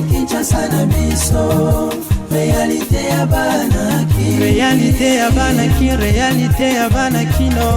Kinshasa na biso réalité ya banaki réalité ya banakino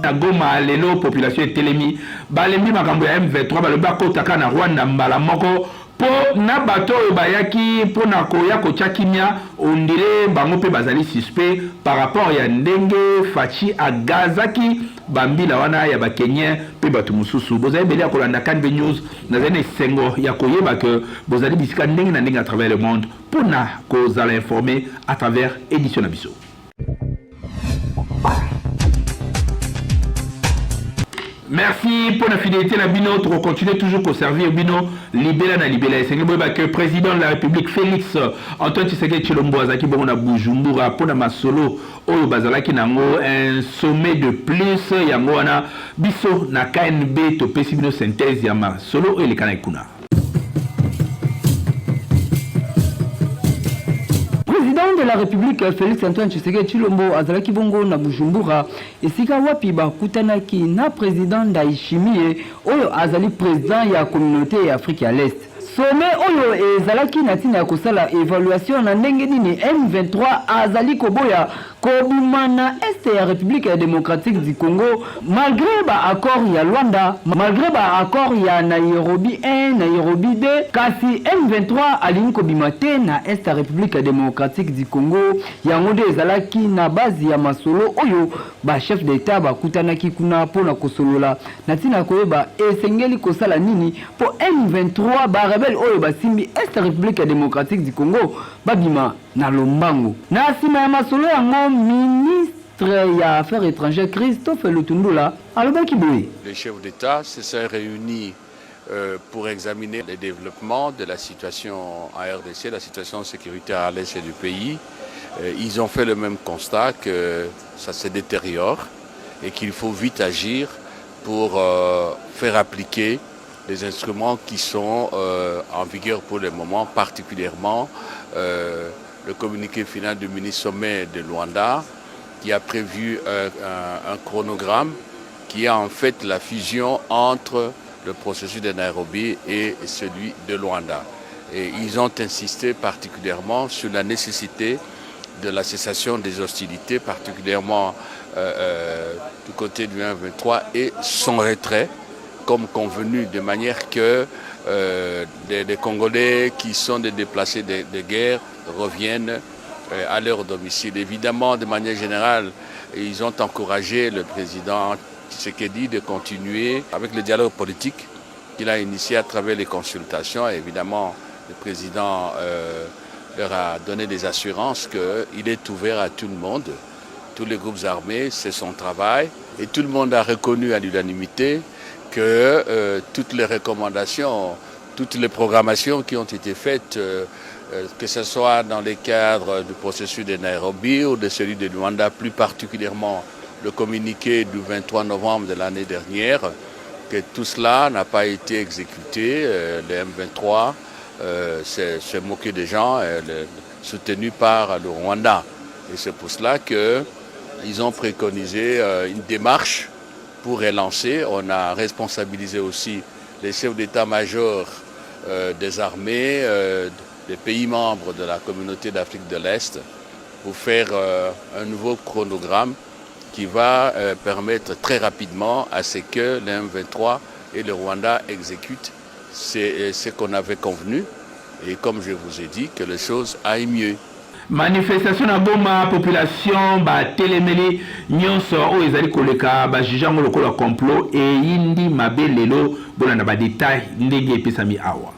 na Goma lelo population etelemi balembi makambo ya M23 baloba kotaka na Rwanda mbala moko po na bato bayaki po na koya kotia kimia ondire bango pe bazali suspect par rapport ya ndenge Fachi agazaki bambila wana ya bakenyen pe batu mususu bozali beli akolanda Kanbe News nazali sengo ya koyeba que bozali bisika ndenge na ndenge à travers le monde pour na kozala informer à travers édition Abisso. Merci pour la fidélité la bino, on continue toujours à servir bino libéla na libéla. C'est que président de la République Félix Antoine Tshisekedi Tshilombo azaki bongo na Bujumbura pour na masolo oyo bazalaki nango un sommet de plus yango wana biso na KNB to pesi bino synthèse ya masolo oyo lekana ikuna. Président de la République Félix Antoine Tshisekedi Tshilombo azalaki bongo na Bujumbura esika wapi bakutanaki na président Ndayishimiye oyo azali président ya communauté ya Afrique ya l'Est. Sommet oyo ezalaki na tina ya kosala évaluation na ndenge nini M23 azali koboya kobima na este ya République ya démocratique du Congo malgré ba accord ya Luanda, malgré ba accord ya Nairobi 1, Nairobi 2, kasi M23 alingi kobima te na este ya République ya démocratique du Congo yango nde ezalaki na base ya masolo oyo ba chef d'état bakutanaki kuna pona kosolola na tina koyeba esengeli kosala nini po M23 ba rebelle oyo basimbi este ya République ya démocratique du Congo babima na lombango na sima ya masolo yango ministre ya affaires étrangères Christophe Lutundula alobaki boye. Les chefs d'État se sont réunis pour examiner les développements de la situation en RDC, la situation sécuritaire à l'est du pays. Ils ont fait le même constat que ça se détériore et qu'il faut vite agir pour faire appliquer les instruments qui sont en vigueur pour le moment, particulièrement le communiqué final du mini-sommet de Luanda qui a prévu un chronogramme qui est en fait la fusion entre le processus de Nairobi et celui de Luanda. Et ils ont insisté particulièrement sur la nécessité de la cessation des hostilités, particulièrement du côté du 1-23 et son retrait, comme convenu, de manière que des Congolais qui sont des déplacés de guerre reviennent à leur domicile. Évidemment, de manière générale, ils ont encouragé le président Tshisekedi de continuer avec le dialogue politique qu'il a initié à travers les consultations. Et évidemment, le président leur a donné des assurances qu'il est ouvert à tout le monde. Tous les groupes armés, c'est son travail. Et tout le monde a reconnu à l'unanimité que toutes les recommandations, toutes les programmations qui ont été faites, que ce soit dans le cadre du processus de Nairobi ou de celui de Luanda, plus particulièrement le communiqué du 23 novembre de l'année dernière, que tout cela n'a pas été exécuté. Le M23 s'est moqué des gens, soutenu par le Rwanda. Et c'est pour cela qu'ils ont préconisé une démarche pour relancer. On a responsabilisé aussi les chefs d'état-major des armées, des pays membres de la communauté d'Afrique de l'Est pour faire un nouveau chronogramme qui va permettre très rapidement à ce que le M23 et le Rwanda exécutent ce qu'on avait convenu et comme je vous ai dit, que les choses aillent mieux. Manifestation na Goma, population ba telemeli nyonso o ezali koleka ba jijango lokola complot et indi mabelelo bona na ba détail ndenge epesami awa.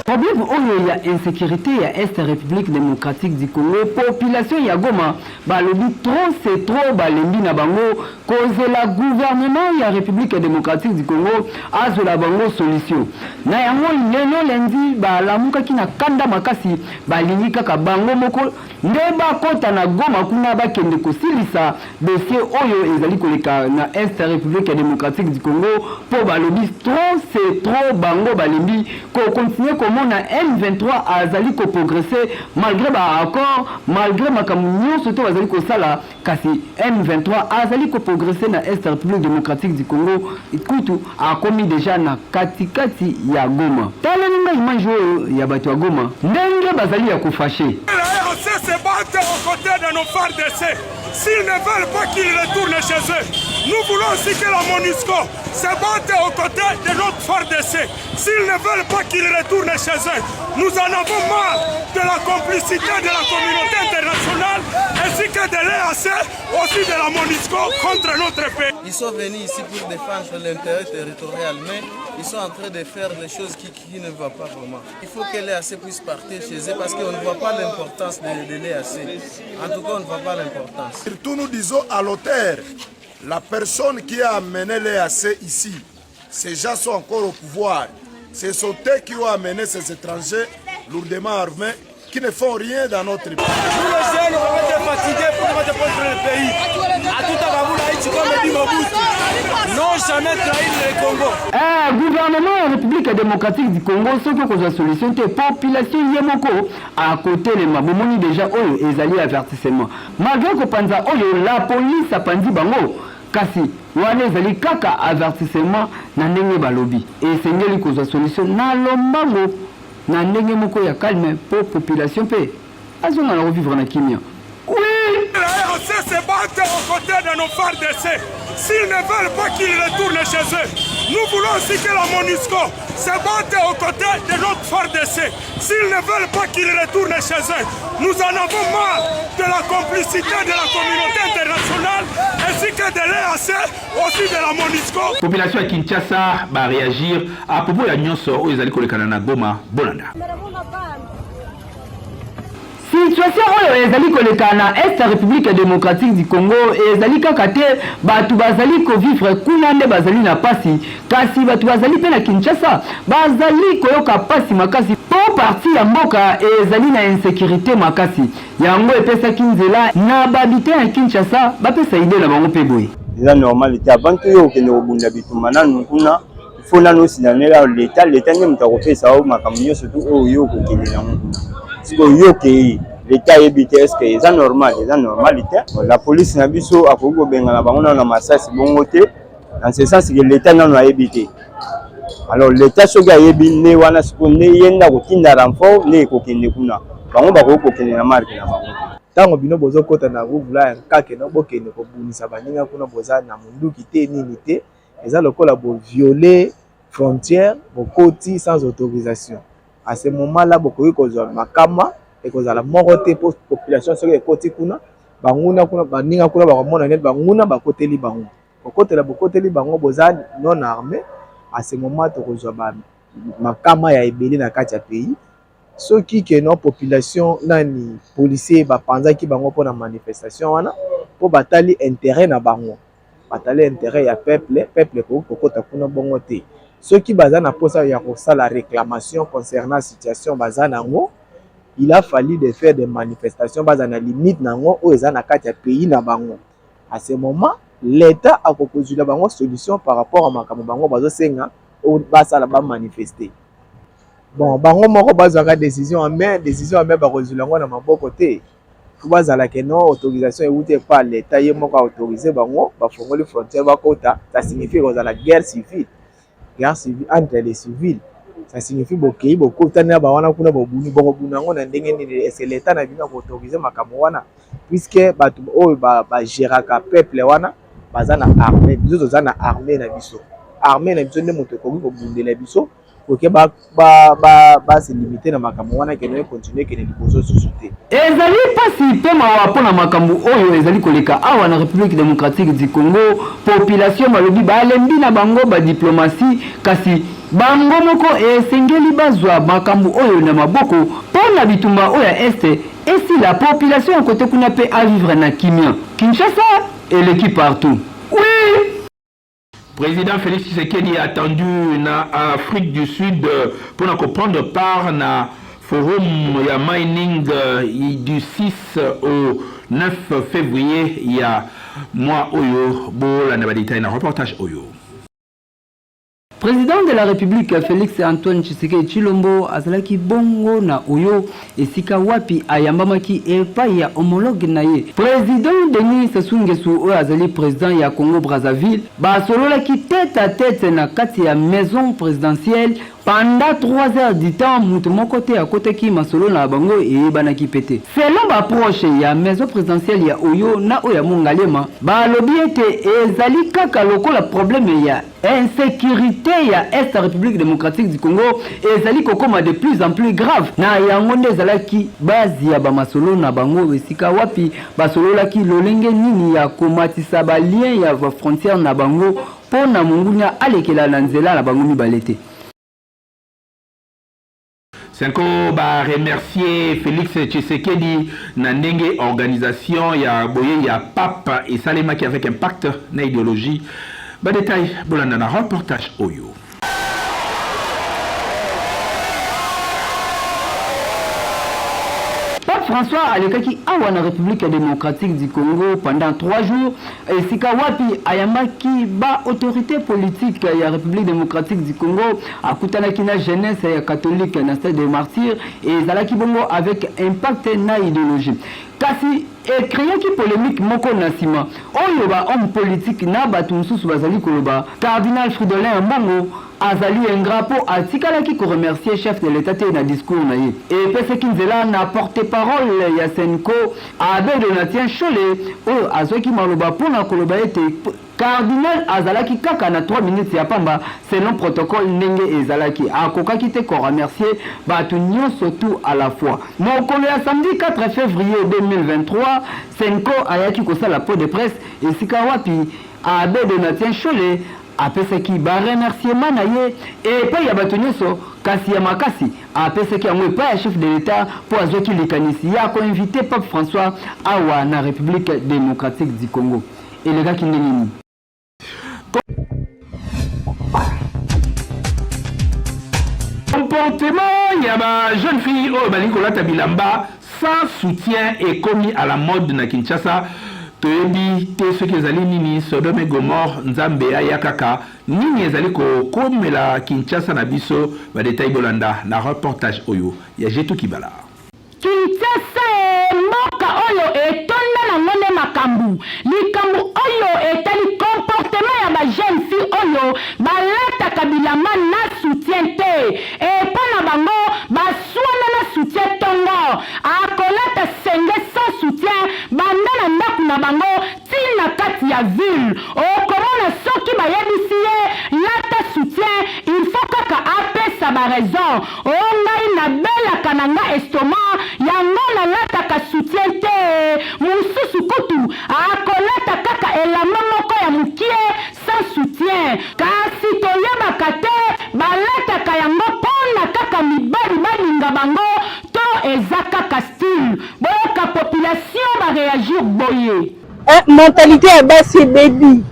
Problème oyo ya insécurité ya Est République démocratique du Congo, population ya Goma balobi trop c'est trop balembi na bango cause la gouvernement ya République démocratique du Congo azola bango solution. Na yango lelo lendi balamuka kina kanda makasi balingi kaka bango moko ndeba kota na Goma kuna bakende kosilisa dossier oyo ezali koleka na Est République démocratique du Congo po balobi trop c'est trop bango balembi ko continuer comme na M23 azali ko progresser malgré ba accord, malgré makamunyo soto azali ko sala kasi M23 azali ko progresser na Est République démocratique du Congo ikutu a commis déjà na katikati ya Goma. Tala ninga image ya batu ya Goma ndenge bazali ya kufashe. Se battent aux côtés de nos FARDC. S'ils ne veulent pas qu'ils retournent chez eux, nous voulons aussi que la MONUSCO se batte aux côtés de notre FARDC. S'ils ne veulent pas qu'ils retournent chez eux, nous en avons marre de la complicité de la communauté internationale ainsi que de l'EAC, aussi de la MONUSCO contre notre pays. Ils sont venus ici pour défendre l'intérêt territorial, mais ils sont en train de faire des choses qui ne vont pas vraiment. Il faut que l'EAC puisse partir chez eux parce qu'on ne voit pas l'importance de l'EAC. En tout cas, on ne voit pas l'importance. Surtout, nous disons à l'auteur, la personne qui a amené l'EAC ici, ces gens sont encore au pouvoir. Ce sont eux qui ont amené ces étrangers lourdement armés qui ne font rien dans notre pays. Nous les jeunes, on va être fatigués pour défendre le pays. À tout à l'heure, comme dit Mobutu, non jamais trahir le Congo. Gouvernement de la République démocratique du Congo, ce que la solution est population yemoko à côté les mabomoni déjà oyo ezali avertissement. Malgré que panza oyo la police a pandi bango kasi wana ezali kaka avertissement na ndenge balobi. Et sengeli ko solution na lombango na ndenge moko ya calme pour population pe azonga na revivre na kimia. Oui, on se battre aux côtés de nos FARDC. S'ils ne veulent pas qu'ils retournent chez eux, nous voulons aussi que la MONUSCO se batte aux côtés de notre FARDC. S'ils ne veulent pas qu'ils retournent chez eux, nous en avons marre de la complicité de la communauté internationale ainsi que de l'EAC, aussi de la MONUSCO. La population de Kinshasa va réagir à propos de la nyonso où ils allaient coller na Goma, Bolanda. Situation oyo ezali koleka na Est République démocratique du Congo ezali kaka te batu bazali ko vivre kuna nde bazali na pasi kasi batu bazali pe na Kinshasa bazali koyoka pasi makasi po parti ya mboka ezali na insécurité makasi yango epesaki nzela na babite ya Kinshasa bapesa ide na bango pe boye. Eza normal te avant to yo kende obunda bituma nanu kuna faut nanu sinanela l'état nde mutakopesa o makambo nyonso tu oyo kokende na mukuna. Siko yoke l'état ebité est-ce que c'est normal, la police na biso akogo benga na bango na masasi bongo te dans ce sens que l'état na ebité. Alors l'état soga yebi ne wana siko ne yenda ko tinda renfort ne ko kende kuna bango ba ko kende na marque na bango tango bino bozo kota na vula kake na bokende ko bunisa baninga kuna boza na munduki te nini te eza lokola bo violer frontière bokoti sans autorisation. À ce moment-là, beaucoup de makama et que la moralité pour population sur les côtés kuna, banguna kuna, baninga kuna, baramona net, banguna, bakote li bangu. Kokote la bokote li bangu bozan non armé. À ce moment, tu reçois makama ya ebeli na kati ya pays. Ceux qui non population nani policier ba panza ki bango pour la manifestation wana pour batali intérêt na bango. Batali intérêt ya peuple ko kokota kuna bongo te. Ceux qui bazana posa ya la réclamation concernant la situation bazanango, il a fallu de faire des manifestations bazana limite nango o ezana kati ya pays na bango. À ce moment, l'État a proposé la bango solution par rapport à makambo bango bazo senga o basala ba manifester. Bon, bango moko bazaka décision en main ba rezulango na maboko te. Bazala que non autorisation euté par l'État yemoko autoriser bango ba fongoli frontière ba kota, ça signifie que la guerre civile. Guerre civile entre les civils, ça signifie que beaucoup de gens c'est l'État n'a pas autorisé Makamouana, puisque gérer le peuple wana bazana armée, nous avons armée na biso, armée na biso ne monte comme pour bounder la biso, pour que se limiter na Makamouana que nous continuer que les poser société. Ezali pasi pema wapo na makambu oyo ezali koleka awa na République démocratique du Congo population malobi balembi na bango ba diplomatie kasi bango moko esengeli bazwa makambu oyo na maboko pona bitumba oyo este et si la population côté kuna pe à vivre na kimia Kinshasa et l'équipe partout. Oui. Président Félix Tshisekedi est attendu na Afrique du Sud pour prendre part na forum ya mining du 6 au 9 février il y a mois oyo bo la nabadita na reportage oyo. Président de la République Félix Antoine Tshisekedi Tshilombo azalaki bongo na oyo esika wapi ayambamaki epai ya homologue na ye. Président Denis Sassou Nguesso oyo azali président ya Congo Brazzaville basololaki tête à tête na kati ya maison présidentielle pendant 3 heures du temps. Mutu moko te akotaki masolo na bango eyebanaki pete. Selon baproche ya maison présidentielle ya oyo na oyo ya Mongalema balobi ete ezali kaka lokola problème ya insécurité ya Est République démocratique du Congo ezali kokoma de plus en plus grave na yango nde ezalaki bazi ya bamasolo na bango esika wapi basololaki lolenge nini ya komatisa balien ya frontière na bango mpo na mongunya alekela na nzela na bango mibale te. Senko ba remercier Félix Tshisekedi na ndenge organisation ya boye ya Papa et Salemaki avec impact na idéologie. Ba détail bolanda na reportage oyo. François alekaki awa na République démocratique du Congo pendant 3 jours esika wapi ayambaki ba autorité politique ya République démocratique du Congo akutanaki na jeunesse ya catholique na stade de martyrs et zalaki bongo avec impact na idéologie. Kasi ekreaki polémique moko na sima oyo ba homme politique na batu mususu bazali koloba Cardinal Fridolin Mbongo azali engrapo atikalaki ko remercier chef de l'état te na discours na ye et peseki nzela na porte-parole ya Senko Abbé Donatien Chole oyo azwaki maloba pona koloba ete Cardinal azalaki kaka na 3 minutes ya pamba selon protocole ndenge ezalaki akokaki te ko remercier batu nyonso tout à la fois. Mokolo ya samedi 4 février 2023 Senko ayaki kosala pot de presse esika wapi Abbé Donatien Chole apesaki ba remerciement na ye epai ya bato nyonso kasi ya makasi apesaki yango epai ya chef de l'état po azwaki likanisi ya koinvite Pape François awa na République démocratique du Congo elekaki ndenge nini. Comportement ya ba jeune fille oyo bali kolata bilamba sans soutien est commis à la mode na Kinshasa. Toyebi te soki ezali nini Sodome et Gomorre nzambe ya kaka nini ezali kokomela Kinshasa na biso ba détail bolanda na reportage oyo ya Jetu Kibala. Kinshasa moka oyo etonda na ngone makambu likambu oyo etali comportement ya ba jeune fille oyo balata bilamba na soutien te epona bango baswana na soutien tongo akolata senge sans soutien banda na ndaku na bango tina kati ya ville okomona soki bayebisi ye lata soutien il faut kaka apesa ba raison ongai na belaka na nga estomac yango na lataka soutien te mususu kutu akolata kaka elamba moko ya mukie sans soutien kasi toyebaka te balataka yango mpona kaka mibali balinga bango to eza kaka style boyoka population baréagir boye mentalité ya basi ebebi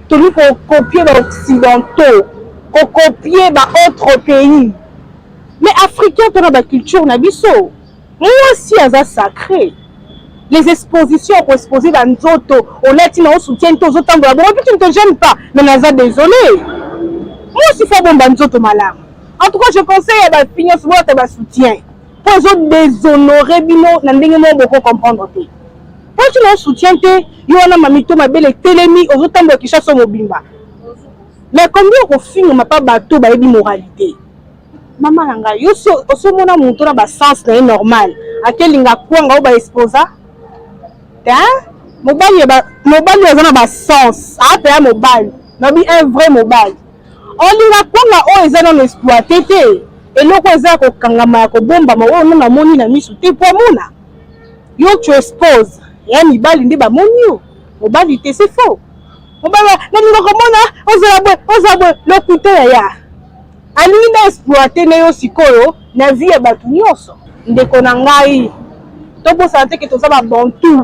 toli kokopie baoccidentaux kokopie baautre pays mais africain tona baculture na biso mwasi aza sacré les expositions koexposer banzoto olati na osoutien te ozotambola bongo mpe tu ne te gêne pas mais naza désolé mwasi fo bomba nzoto malamu en tout cas je conseille ya bafille nyonso boyota basoutien po ezodéshonore bino na ndenge moko boko comprendre te po tu na osoutien te yo wana mamito mabele etelemi ozotambola Kinshasa mobimba mais combien okofingama mpa bato bayebi moralité mama na ngai yo si osomona moto na basens na ye normal akelinga kwanga oyo baexposa te mobali aza na basens ape ya mobali nabi un vrai mobali olinga kwanga oyo eza nano exploite te eloko eza ya kokangama ya kobombama oyo no namoni na miso te po amona yo tu expose ya mibali nde bamoni yo mobali te c'est faux mobali nalinga komona ozala bwe lokute ya alingi na exploite na yo sikoyo na vie ya bato nyonso ndeko na ngai tobosana te ke toza babantu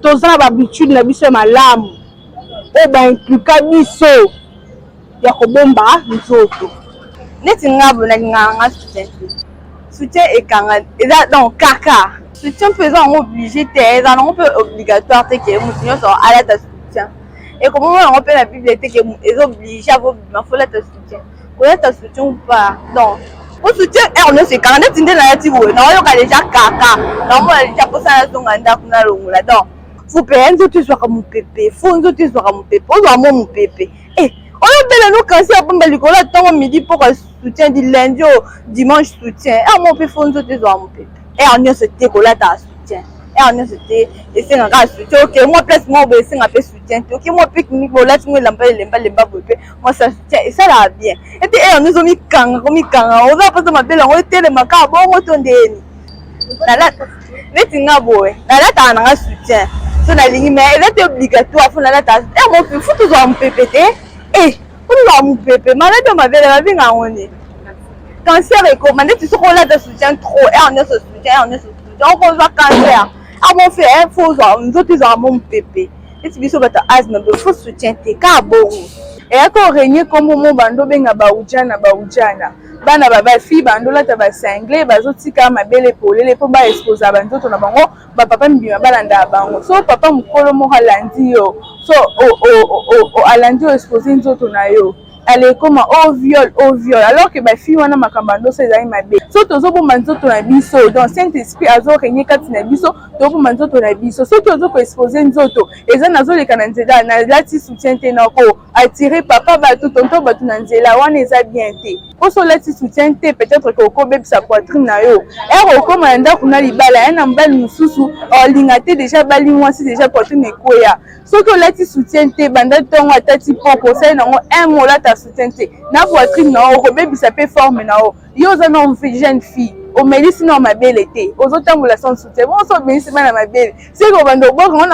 toza na babitude na biso ya malamu oyo baimplika biso ya kobomba nzoto neti ngabo nalingaka nga soutien ekanga eza donc kaka soutien mpe eza yango obligé te eza nango mpe obligatoire te ke moto nyonso alata soutien Et comment on appelle la bibliothèque, ils obligent à vous, il faut être soutien. Vous êtes soutien ou pas? Donc, pour soutenir, on ne sait quand même pas la native, non, on a déjà caca, non, on a déjà posé la sonde à la donc, vous payez un autre soir comme mon pépé, faut un autre soir comme mon pépé, on doit mon pépé. Et on appelle nous quand c'est à Pomba Licola, tant midi pour soutien du lundi au dimanche soutien, et mon pépé, faut un autre soir mon pépé. Et on a ce décollage à soutien. Et on a c'était et c'est un gars soutien. Ok, moi place moi c'est un peu soutien. Ok, moi pique-nique là tu me l'emballé moi ça soutien et ça là bien. Et puis on nous a mis kanga, on va pas ma belle on était le maca bon on tonde ni. Là mais tu n'as beau là t'as un soutien. Sur la ligne mais elle est obligatoire faut là t'as et mon faut toujours un PPT et on nous a un PP malade ma belle va venir on est. Cancer recommandé tu sais qu'on a de soutien trop et on a ce soutien donc on va cancer. Ah mon frère, il faut nous autres avons mon pépé. Et si vous avez asthme, il faut soutien tes cabos. Et quand on règne comme mon bando benga baoudjana. Bana baba fille bando la taba sanglé, bazoti kama belle épaule, les po ba expose bando to na bango, ba papa mbima balanda bango. So papa mukolo mo halandi yo. So o alandi o expose nzoto na yo. Elle est comme au viol alors que ma fille wana makambando c'est za mabe so tozo bo manzoto na biso donc Saint Esprit azo régner kati na biso to bo manzoto na biso so tozo ko exposer nzoto eza nazo le kananzela na lati soutien te na ko attirer papa ba tout tonto ba tout nanzela wana eza bien te o so lati soutien te peut-être que ko bebisa poitrine na yo et ko manda kuna libala ya na mbali mususu o lingate déjà bali mwasi déjà poitrine ekoya so ko lati soutien te banda tongo atati poko sai na un mot lata soutien te na poitrine na o bebisa pe forme na o yo za na jeune fille o melisi na ma belle te ozotambola sans soutien bon so melisi na ma belle c'est ko bando bo ko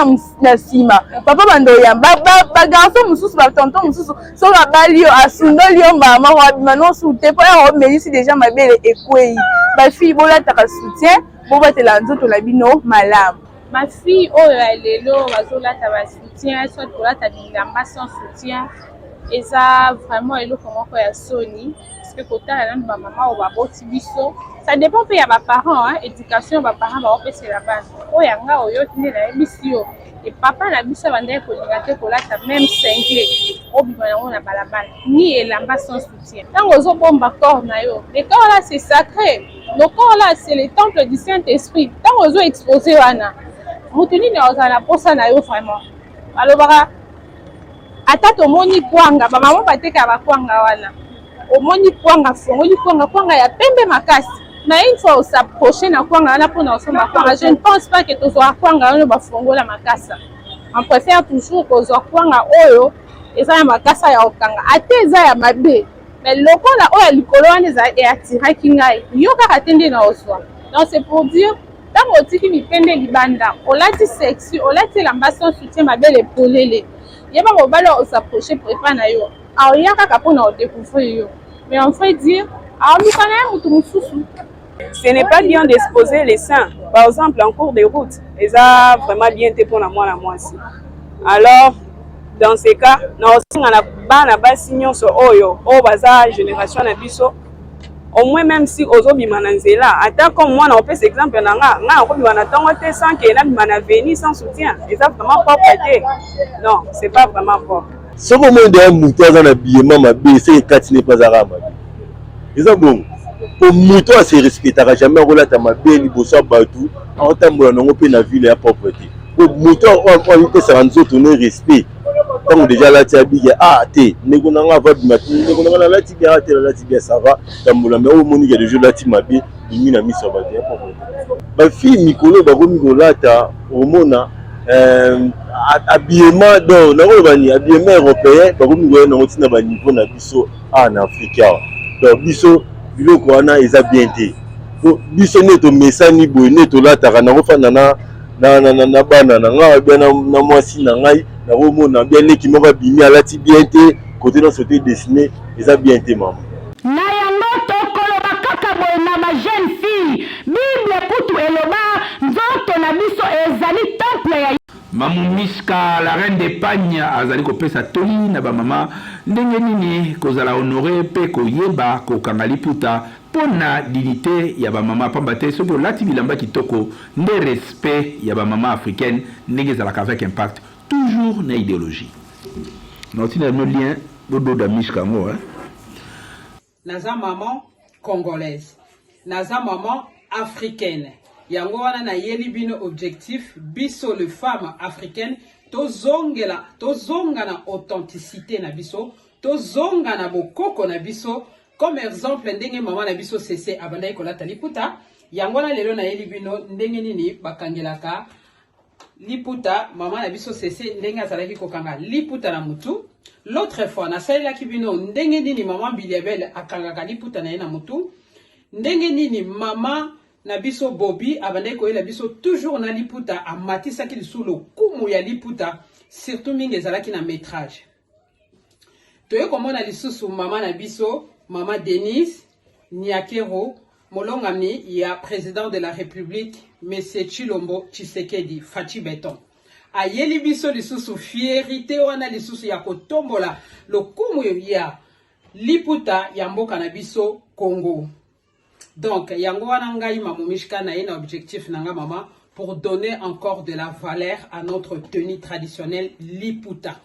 na sima papa bando yamba ba garçon mususu ba tonton mususu so ba balio asundoli yo mama wa bimano soutien po ya o melisi déjà ma belle ekwei ba fille bo la ta soutien bo ba te la nzoto la bino malam ma fille oh lelo bazola ta ba soutien soit pour la ta bilamba sans soutien et ça vraiment elo comment ko ya soni parce que kota la ba maman ou ba boti biso ça dépend pe ya ba parents hein éducation ba parents ba opese la base o ya nga oyo tine na emission et papa na biso bande ko lingate ko la ta même cinglé o bima na ona balabala ni elamba sans soutien tango zo bomba corps na yo le corps là c'est sacré le corps là c'est le temple du Saint-Esprit tango zo exposé wana mutuni na ozala posa na yo vraiment alobara ata tomoni kwanga ba mama bateka ba kwanga wana omoni kwanga fongoli kwanga ya pembe makasi na une fois s'approcher na kwanga wana pour na osoma kwanga je ne pense pas que tozoa kwanga wana ba fongola makasa on préfère toujours kozoa kwanga oyo eza ya makasa ya okanga ate eza ya mabe mais lokola oyo likolo wana eza e attiraki ngai yo kaka tende na oswa donc c'est pour dire tant otiki mipende libanda olati sexy olati l'ambassade soutien mabele polele yeba mobalo s'approcher prépa na yo a ya kaka pona découvrir yo mais on fait dire a nous connait mutu mususu. Ce n'est pas bien d'exposer les seins par exemple en cours de route et ça vraiment bien été pour moi aussi. Alors dans ces cas na osinga na bana basi nyonso oyo o baza génération na biso au moins même si ozobima na nzela ata comme moi na opesa exemple na nga okobima na tango te sans que na bima na venir sans soutien et ça vraiment pas prêté non c'est pas vraiment propre ce moment de muto aza na biema mabe c'est kati ne pas arama eza bon pour muto a se respectera jamais relata mabe liboso batu entambola nango pe na ville ya propreté pour muto on peut se rendre tourner respect tant déjà là tu as dit ah té nego nanga va bima nego nanga là tu bien té là tu bien ça va tambola mais au moni ya de jour là tu mabe bimi na miso ba bien ba fille mikolo ba ko mikolata omona habillement donc na bani habillement européen ba ko mikola na otina ba niveau na biso en Afrique donc biso biloko wana eza bien té biso neto mesani boy neto lataka na kofana na bana na nga bien na mwasi na ngai na romona bien leki moko bimi alati bien té côté dans sauté dessiné eza bien té maman na yango tokoloba kaka boye na ba jeune fille bible kutu eloba nzoto na biso ezali temple ya Mamu Miska, la reine d'Espagne, azali kopesa toli na ba mama ndenge nini kozala honoré pe koyeba ko kangali puta pona dignité ya ba mama pambate soki lati bilamba kitoko nde respect ya ba mama africaine ndenge zalaka avec impact toujours na idéologie. Non, tu n'as pas lien, bodo d'amish kango, hein. Naza maman congolaise, naza maman africaine. Yango wana na yeli bino objectif, biso le femme africaine, tozonga na authenticité na biso, tozonga na bokoko na biso, comme exemple ndenge maman na biso cessé abandai kolata liputa, yango wana lelo na yeli bino ndenge nini bakangelaka liputa, maman na biso cessé ndenge azalaki kokanga liputa na mutu. L'autre fois, na salela kibino ndenge nini maman Biliabel akangaka liputa na ye na mutu, ndenge nini maman na biso Bobby abandai koyela biso toujours na liputa amatisa ki sous le kumu ya liputa, surtout mingi ezalaki na métrage. Toye komona lisusu maman na biso, maman Denise Nyakero molongami ya président de la République Monsieur Chilombo Tshisekedi Fachi Beton. Ayeli biso lisusu fierité wana lisusu ya kotombola lokumu ya liputa ya mboka na biso Congo. Donc yango wana ngai mamumishka na ina objectif nanga mama pour donner encore de la valeur à notre tenue traditionnelle liputa.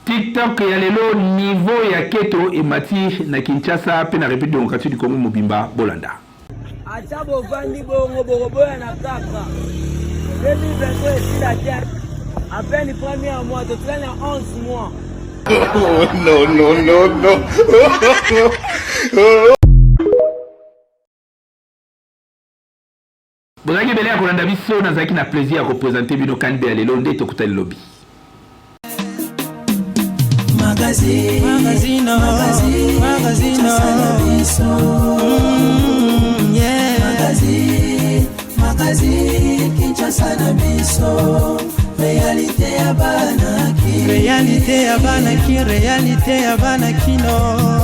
TikTok ya lelo niveau ya keto emati na Kinshasa pe na République démocratique du Congo mobimba bolanda. Acha bovandi bongo boboya na kaka. 2022 ici la terre. À peine premier mois, de traîner 11 mois. Oh non, non, non, non. Bozaki bele ya kolanda biso nazaki na plaisir ya représenter bino kanbe ya lelo nde tokuta lobby. Magazine, Kinshasa na biso, réalité ya banaki, réalité ya banaki, réalité ya banaki no.